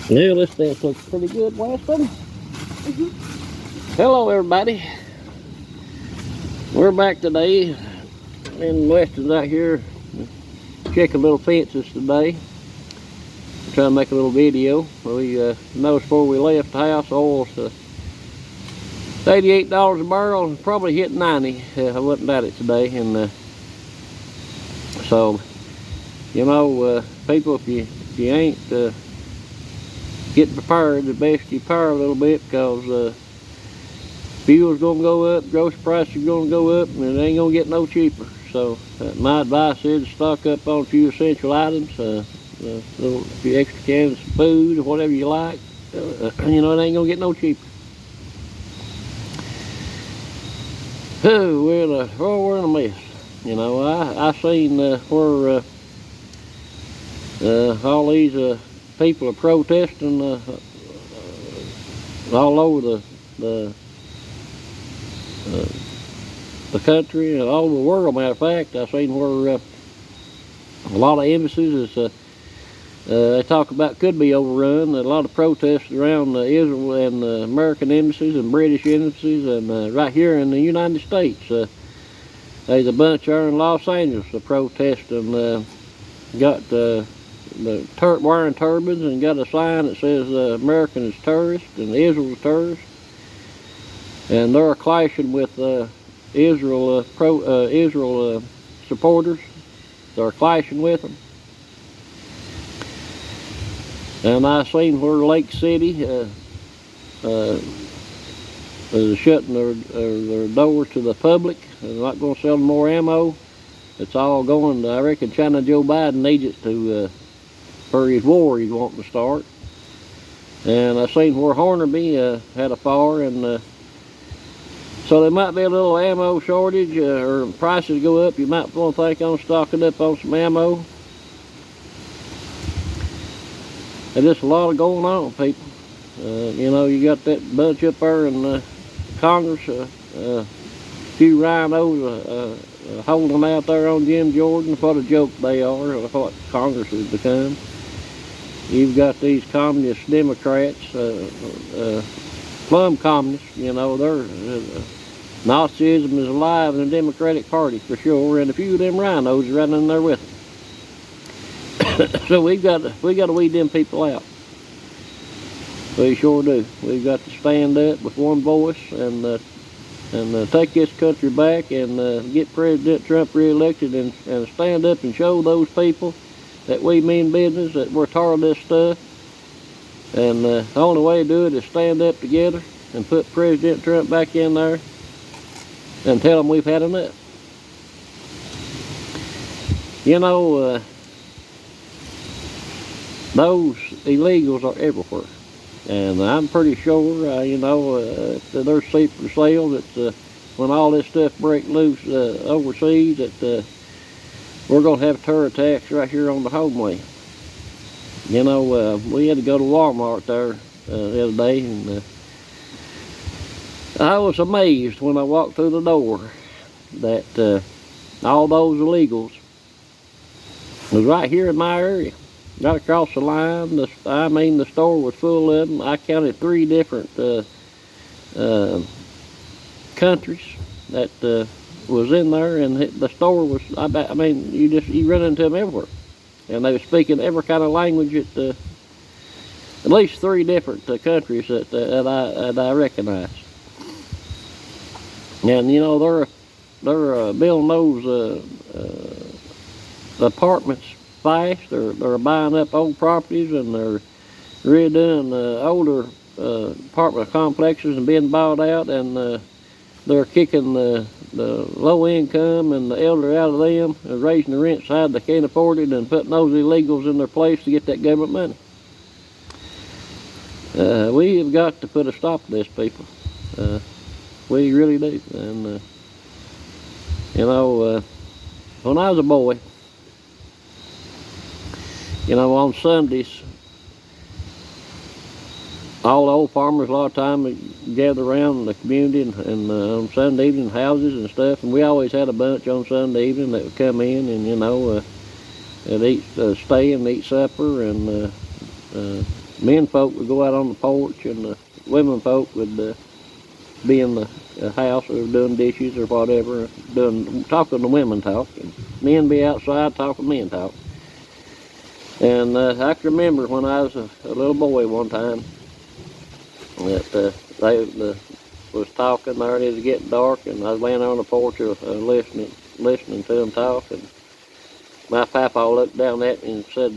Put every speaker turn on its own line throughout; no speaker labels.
Yeah, this stuff looks pretty good, Weston. Hello, everybody. We're back today, and Weston's out here checking little fences today. Trying to make a little video. We noticed before we left the house, oil's $88 a barrel, and probably hit 90. I wouldn't doubt it today, and so you know, people, if you ain't getting prepared, the best you prepare a little bit, because fuel's gonna go up, grocery prices are gonna go up, and it ain't gonna get no cheaper. So my advice is to stock up on a few essential items, a few extra cans of food or whatever you like. You know, it ain't gonna get no cheaper. Oh, we're in a mess. You know, I seen where all these people are protesting all over the country and all over the world. Matter of fact, I seen where a lot of embassies is they talk about could be overrun. A lot of protests around Israel and American embassies and British embassies, and right here in the United States. There's a bunch there in Los Angeles protesting. Got wearing turbans and got a sign that says American is terrorist and Israel is terrorist. And they're clashing with Israel supporters. They're clashing with them. And I seen where Lake City is shutting their doors to the public. They're not going to sell them more ammo. It's all going to, I reckon, China Joe Biden needs it to for his war he's wanting to start. And I seen where Hornaby had a fire, and so there might be a little ammo shortage, or prices go up. You might want to think on stocking up on some ammo. There's just a lot of going on, people. You know, you got that bunch up there in Congress, a few rhinos holding out there on Jim Jordan. What a joke they are, what Congress has become. You've got these communist Democrats, plumb communists, you know, Nazism is alive in the Democratic Party for sure, and a few of them rhinos are right in there with them. So we got to weed them people out. We sure do. We've got to stand up with one voice and take this country back and get President Trump reelected, and stand up and show those people that we mean business, that we're tired of this stuff. And the only way to do it is stand up together and put President Trump back in there and tell them we've had enough. You know, those illegals are everywhere. And I'm pretty sure, you know, they're cheap for sale, that when all this stuff breaks loose overseas, that we're going to have terror attacks right here on the homeway. You know, we had to go to Walmart there the other day, and I was amazed when I walked through the door that all those illegals was right here in my area. Right across the line. The store was full of them. I counted 3 different countries that was in there, and the store was, I mean, you run into them everywhere. And they were speaking every kind of language at least 3 different countries that I recognize. And you know, they're building those apartments fast. They're buying up old properties, and they're redoing older apartment complexes and being bought out, and they're kicking the low income and the elderly out of them, and raising the rent side they can't afford it, and putting those illegals in their place to get that government money. We have got to put a stop to this, people. We really do. And you know, when I was a boy, you know, on Sundays, all the old farmers a lot of time would gather around in the community, and on Sunday evening, houses and stuff, and we always had a bunch on Sunday evening that would come in, and you know, and stay and eat supper, and men folk would go out on the porch, and the women folk would be in the house or doing dishes or whatever, talking to women talk, and men be outside talking men talk. And I can remember when I was a little boy one time that they was talking there, and it was getting dark, and I was laying on the porch listening to them talk, and my papa looked down at me and said,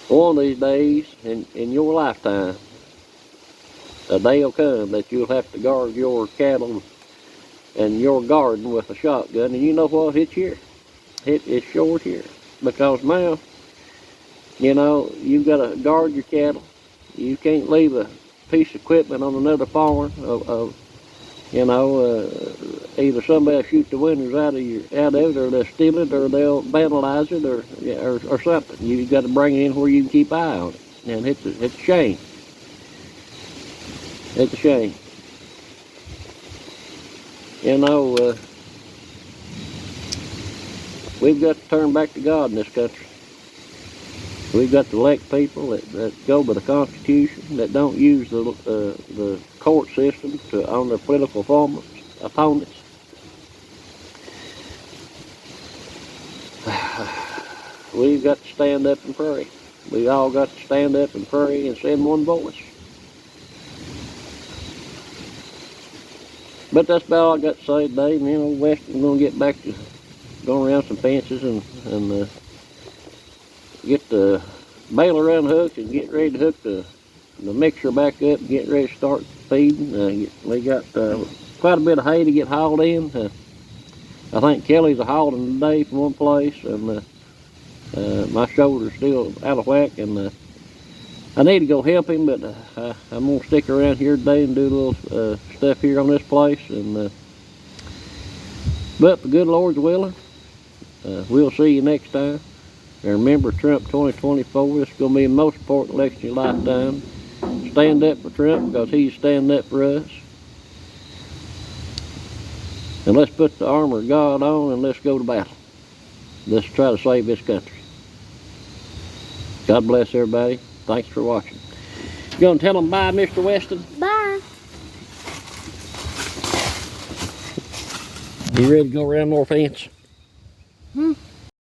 one of these days in your lifetime, a day will come that you'll have to guard your cattle and your garden with a shotgun, and you know what? It's here. It's sure here. Because now, you've got to guard your cattle. You can't leave a piece of equipment on another farm. Either somebody will shoot the windows out of it, or they'll steal it, or they'll vandalize it, or something. You've got to bring it in where you can keep an eye on it. And it's a shame. It's a shame. We've got to turn back to God in this country. We've got to elect people that go by the Constitution, that don't use the court system on their political opponents. We've got to stand up and pray. We all got to stand up and pray and send one voice. But that's about all I got to say today. Weston's going to get back to going around some fences and get the baler unhooked and get ready to hook the mixer back up and get ready to start feeding. We got quite a bit of hay to get hauled in. I think Kelly's hauling today from one place, and my shoulder's still out of whack, and I need to go help him, but I'm going to stick around here today and do a little stuff here on this place. But the good Lord's willing, we'll see you next time. And remember, Trump 2024, this is going to be the most important election of your lifetime. Stand up for Trump because he's standing up for us. And let's put the armor of God on and let's go to battle. Let's try to save this country. God bless everybody. Thanks for watching. You gonna tell them bye, Mr. Weston?
Bye.
You ready to go around more fence?